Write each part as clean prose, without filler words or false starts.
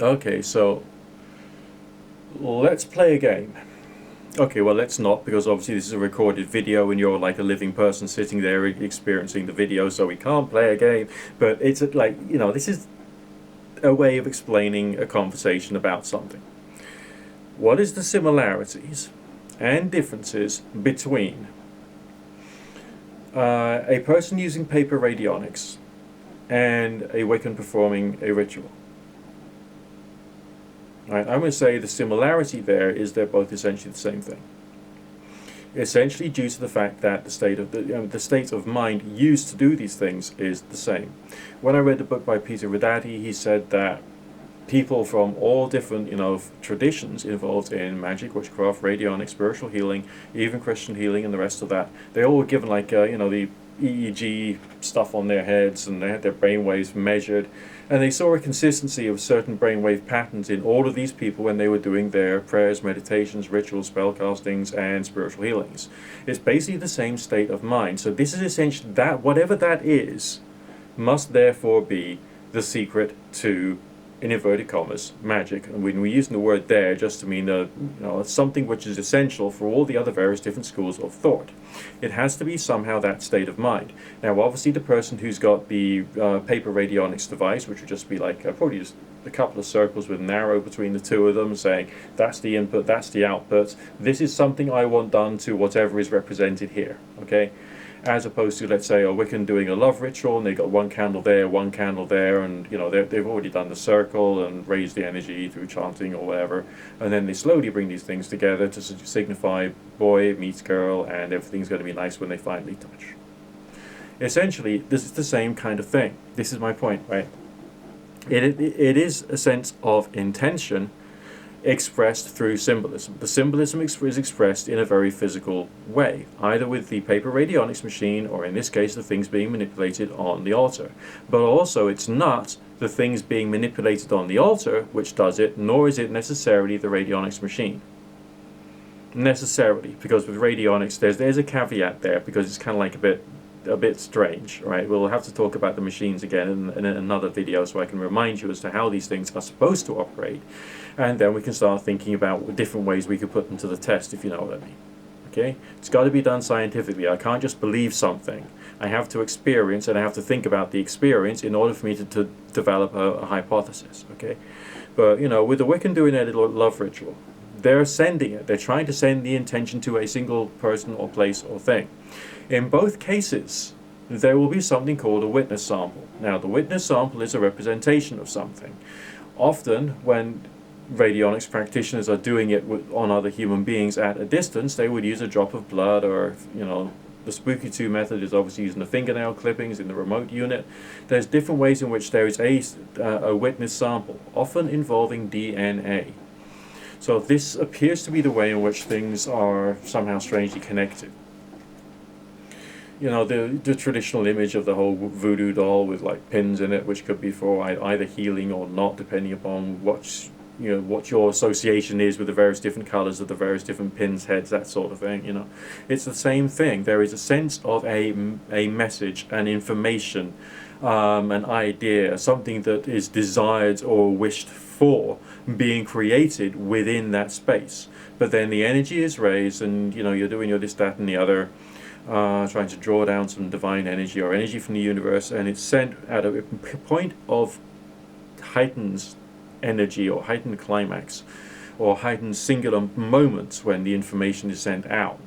Okay, so let's play a game. Okay, well, let's not, because obviously this is a recorded video and you're like a living person sitting there experiencing the video, so we can't play a game. But it's like, this is a way of explaining a conversation about something. What is the similarities and differences between a person using paper radionics and a Wiccan performing a ritual? Right, I'm going to say the similarity there is they're both essentially the same thing. Essentially, due to the fact that the state of mind used to do these things is the same. When I read the book by Peter Radati, he said that people from all different, traditions involved in magic, witchcraft, radionic, spiritual healing, even Christian healing, and the rest of that, they all were given like, the EEG stuff on their heads, and they had their brainwaves measured, and they saw a consistency of certain brainwave patterns in all of these people when they were doing their prayers, meditations, rituals, spellcastings, and spiritual healings. It's basically the same state of mind. So this is essentially that whatever that is, must therefore be the secret to, in inverted commas, magic. And when we're using the word there just to mean something which is essential for all the other various different schools of thought. It has to be somehow that state of mind. Now, obviously, the person who's got the paper radionics device, which would just be like probably just a couple of circles with an arrow between the two of them saying, that's the input, that's the output, this is something I want done to whatever is represented here, okay? As opposed to, let's say, a Wiccan doing a love ritual, and they've got one candle there, and they've already done the circle and raised the energy through chanting or whatever, and then they slowly bring these things together to signify boy meets girl, and everything's going to be nice when they finally touch. Essentially, this is the same kind of thing. This is my point, right? It is a sense of intention expressed through symbolism. The symbolism is expressed in a very physical way, either with the paper radionics machine, or in this case, the things being manipulated on the altar. But also, it's not the things being manipulated on the altar which does it, nor is it necessarily the radionics machine. Necessarily, because with radionics, there's a caveat there, because it's kind of like a bit strange, right? We'll have to talk about the machines again in another video, so I can remind you as to how these things are supposed to operate, and then we can start thinking about different ways we could put them to the test, if you know what I mean. Okay? It's got to be done scientifically. I can't just believe something. I have to experience, and I have to think about the experience in order for me to develop a hypothesis. Okay? But with the Wiccan doing their little love ritual, they're sending it. They're trying to send the intention to a single person or place or thing. In both cases, there will be something called a witness sample. Now, the witness sample is a representation of something. Often, when radionics practitioners are doing it on other human beings at a distance, they would use a drop of blood, or, the Spooky 2 method is obviously using the fingernail clippings in the remote unit. There's different ways in which there is a witness sample, often involving DNA. So this appears to be the way in which things are somehow strangely connected. The traditional image of the whole voodoo doll with like pins in it, which could be for either healing or not, depending upon what your association is with the various different colors of the various different pins, heads, that sort of thing. It's the same thing. There is a sense of a message, an information, an idea, something that is desired or wished for, being created within that space. But then the energy is raised, and you're doing your this, that, and the other, trying to draw down some divine energy or energy from the universe, and it's sent at a point of heightened energy or heightened climax or heightened singular moments when the information is sent out,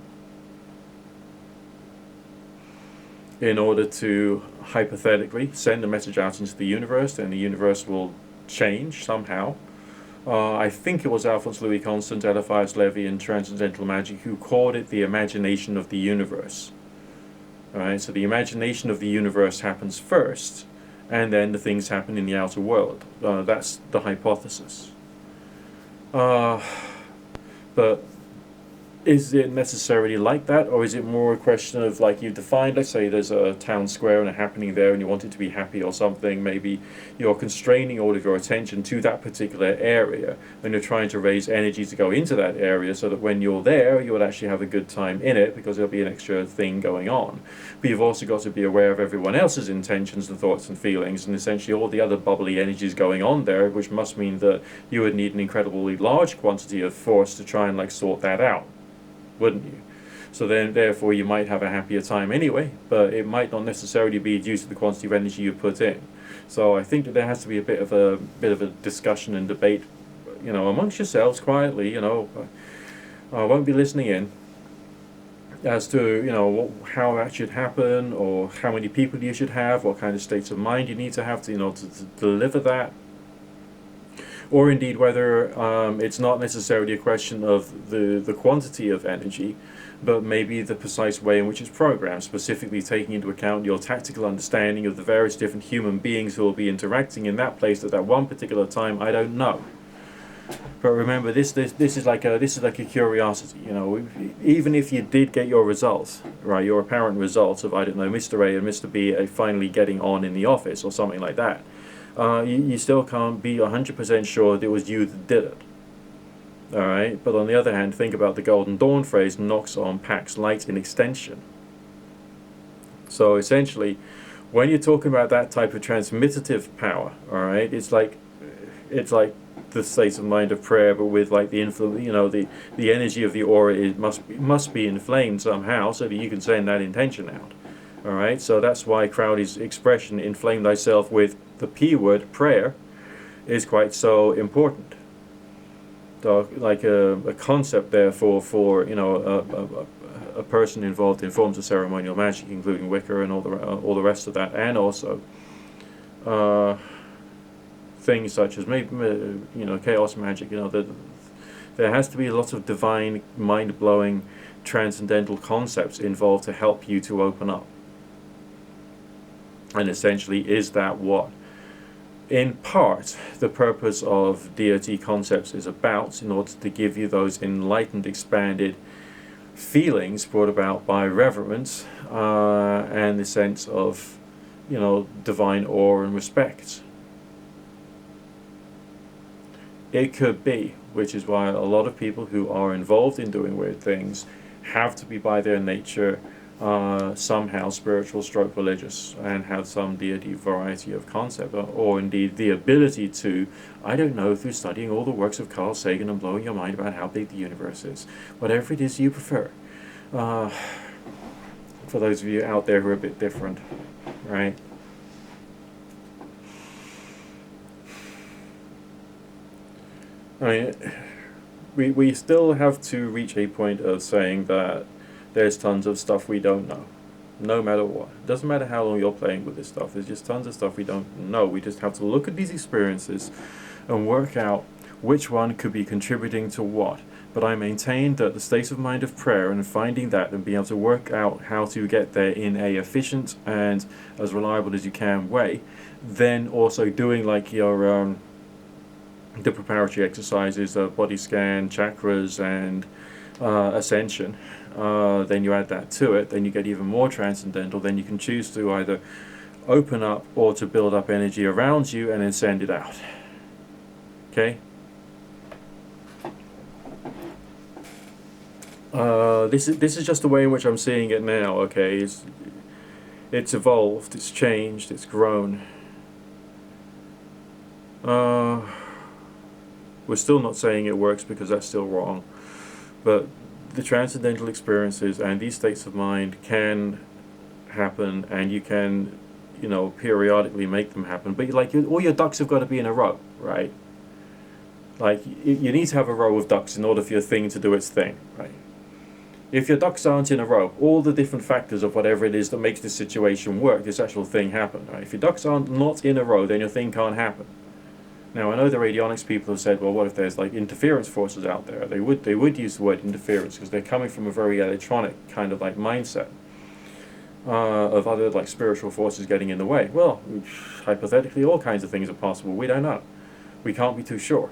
in order to hypothetically send a message out into the universe, and the universe will change somehow. I think it was Alphonse Louis Constant, Eliphas Levi, and Transcendental Magic who called it the imagination of the universe. Alright, so the imagination of the universe happens first, and then the things happen in the outer world. That's the hypothesis. But Is it necessarily like that, or is it more a question of, like, you defined, let's say there's a town square and a happening there and you want it to be happy or something, maybe you're constraining all of your attention to that particular area and you're trying to raise energy to go into that area so that when you're there you'll actually have a good time in it because there'll be an extra thing going on. But you've also got to be aware of everyone else's intentions and thoughts and feelings and essentially all the other bubbly energies going on there, which must mean that you would need an incredibly large quantity of force to try and, like, sort that out, wouldn't you? So then, therefore, you might have a happier time anyway, but it might not necessarily be due to the quantity of energy you put in. So I think that there has to be a bit of a discussion and debate, amongst yourselves quietly. I won't be listening in as to how that should happen, or how many people you should have, what kind of states of mind you need to have to deliver that. Or indeed whether it's not necessarily a question of the quantity of energy, but maybe the precise way in which it's programmed, specifically taking into account your tactical understanding of the various different human beings who will be interacting in that place at that one particular time. I don't know. But remember, this is like a curiosity. Even if you did get your results, right, your apparent results of, I don't know, Mr. A and Mr. B finally getting on in the office or something like that, you still can't be 100% sure that it was you that did it. Alright? But on the other hand, think about the Golden Dawn phrase, knocks on packs light in extension. So essentially, when you're talking about that type of transmitative power, alright, it's like the state of mind of prayer, but with, like, the the energy of the aura must be inflamed somehow so that you can send that intention out. Alright, so that's why Crowley's expression, inflame thyself with the P word, prayer, is quite so important. So, like a concept there for a person involved in forms of ceremonial magic, including Wicca and all the rest of that, and also things such as maybe chaos magic. There has to be lots of divine, mind-blowing, transcendental concepts involved to help you to open up. And essentially, is that what, in part, the purpose of deity concepts is about, in order to give you those enlightened, expanded feelings brought about by reverence and the sense of, divine awe and respect? It could be, which is why a lot of people who are involved in doing weird things have to be, by their nature, somehow spiritual stroke religious, and have some deity variety of concept, or indeed the ability to, I don't know, through studying all the works of Carl Sagan and blowing your mind about how big the universe is, whatever it is you prefer, for those of you out there who are a bit different, right? I mean, we still have to reach a point of saying that there's tons of stuff we don't know, no matter what. It doesn't matter how long you're playing with this stuff, there's just tons of stuff we don't know. We just have to look at these experiences and work out which one could be contributing to what. But I maintain that the state of mind of prayer and finding that and being able to work out how to get there in a efficient and as reliable as you can way, then also doing like your the preparatory exercises, body scan, chakras, and ascension, then you add that to it, then you get even more transcendental. Then you can choose to either open up or to build up energy around you and then send it out. Okay? This is just the way in which I'm seeing it now. Okay, it's evolved, it's changed, it's grown. We're still not saying it works because that's still wrong, but the transcendental experiences and these states of mind can happen, and you can, periodically make them happen. But all your ducks have got to be in a row, right? Like you need to have a row of ducks in order for your thing to do its thing, right? If your ducks aren't in a row, all the different factors of whatever it is that makes this situation work, this actual thing happen, right? If your ducks aren't not in a row, then your thing can't happen. Now, I know the radionics people have said, well, what if there's like interference forces out there? They would use the word interference because they're coming from a very electronic kind of like mindset of other like spiritual forces getting in the way. Well, hypothetically, all kinds of things are possible. We don't know. We can't be too sure.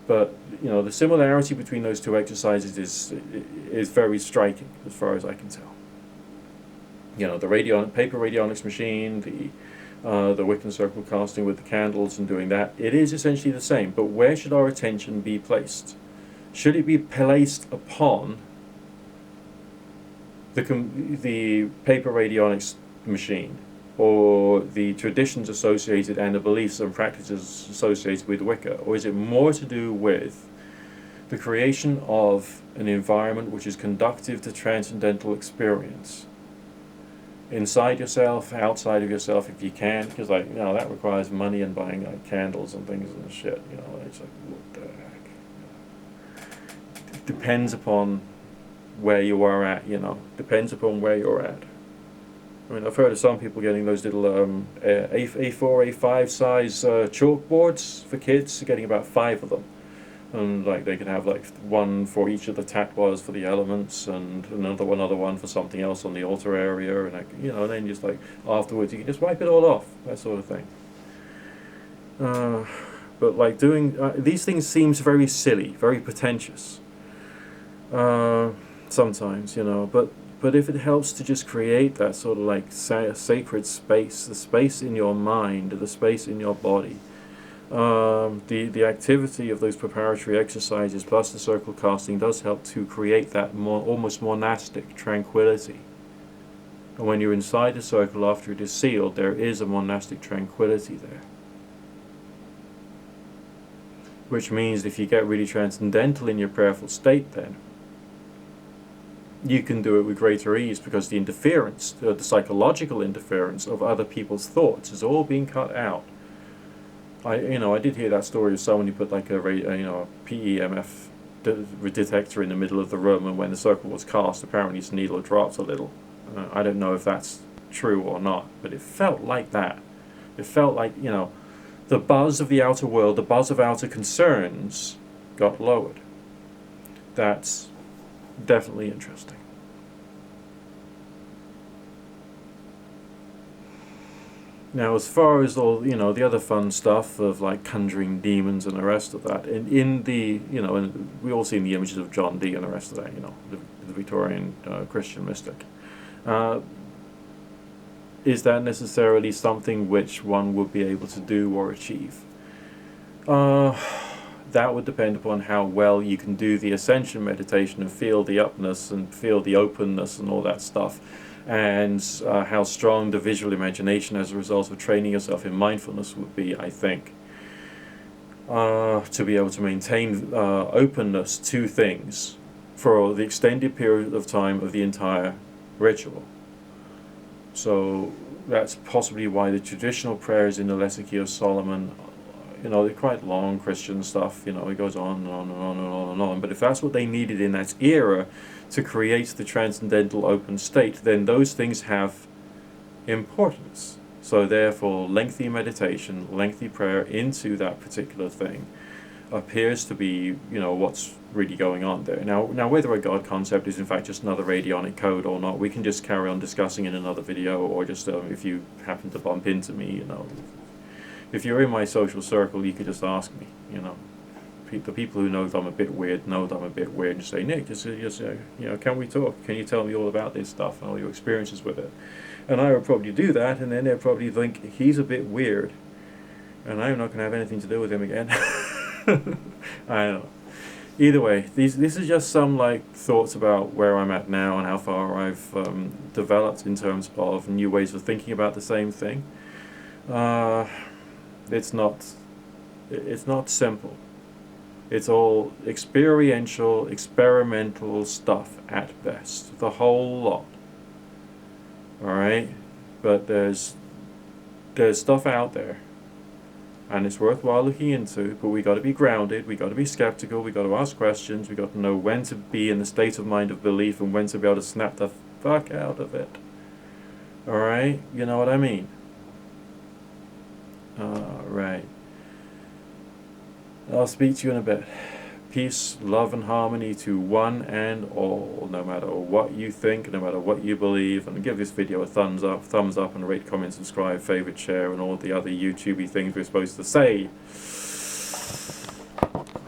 But the similarity between those two exercises is very striking as far as I can tell. The paper radionics machine, the wick and circle casting with the candles and doing that, it is essentially the same. But where should our attention be placed? Should it be placed upon the paper radionics machine, or the traditions associated and the beliefs and practices associated with Wicca? Or is it more to do with the creation of an environment which is conducive to transcendental experience? Inside yourself, outside of yourself if you can, because that requires money and buying candles and things and shit, it's like, what the heck? It depends upon where you are at, depends upon where you're at. I mean, I've heard of some people getting those little A4, A5 size chalkboards for kids, getting about 5 of them. And they could have one for each of the tatwas for the elements, and another one for something else on the altar area, and and then just afterwards you can just wipe it all off, that sort of thing. But doing these things seems very silly, very pretentious. Sometimes, but if it helps to just create that sort of sacred space, the space in your mind, the space in your body, the activity of those preparatory exercises plus the circle casting does help to create that almost monastic tranquility. And when you're inside the circle after it is sealed, there is a monastic tranquility there. Which means if you get really transcendental in your prayerful state, then you can do it with greater ease, because the interference, the psychological interference of other people's thoughts is all being cut out. I did hear that story of someone who put a PEMF detector in the middle of the room, and when the circle was cast, apparently his needle dropped a little. I don't know if that's true or not, but it felt like that. It felt like, the buzz of the outer world, the buzz of outer concerns got lowered. That's definitely interesting. Now, as far as all the other fun stuff of conjuring demons and the rest of that, in the and we all seen the images of John Dee and the rest of that, the Victorian Christian mystic. Is that necessarily something which one would be able to do or achieve? That would depend upon how well you can do the ascension meditation and feel the upness and feel the openness and all that stuff, and how strong the visual imagination as a result of training yourself in mindfulness would be, I think, to be able to maintain openness to things for the extended period of time of the entire ritual. So that's possibly why the traditional prayers in the Lesser Key of Solomon, they're quite long Christian stuff, it goes on and on and on and on and on. But if that's what they needed in that era to create the transcendental open state, then those things have importance. So therefore, lengthy meditation, lengthy prayer into that particular thing appears to be, what's really going on there. Now, whether a God concept is in fact just another radionic code or not, we can just carry on discussing in another video, or just if you happen to bump into me, if you're in my social circle, you could just ask me, The people who know that I'm a bit weird know that I'm a bit weird, and say, Nick, just can we talk? Can you tell me all about this stuff and all your experiences with it? And I would probably do that, and then they'll probably think he's a bit weird, and I'm not going to have anything to do with him again. I don't know. Either way, this is just some thoughts about where I'm at now and how far I've developed in terms of new ways of thinking about the same thing. It's not simple. It's all experiential, experimental stuff at best, the whole lot. All right, but there's stuff out there, and it's worthwhile looking into. But we got to be grounded. We got to be skeptical. We got to ask questions. We got to know when to be in the state of mind of belief and when to be able to snap the fuck out of it. All right, you know what I mean. Right. I'll speak to you in a bit. Peace, love, and harmony to one and all, no matter what you think, no matter what you believe. And give this video a thumbs up, and rate, comment, subscribe, favorite, share, and all the other YouTubey things we're supposed to say.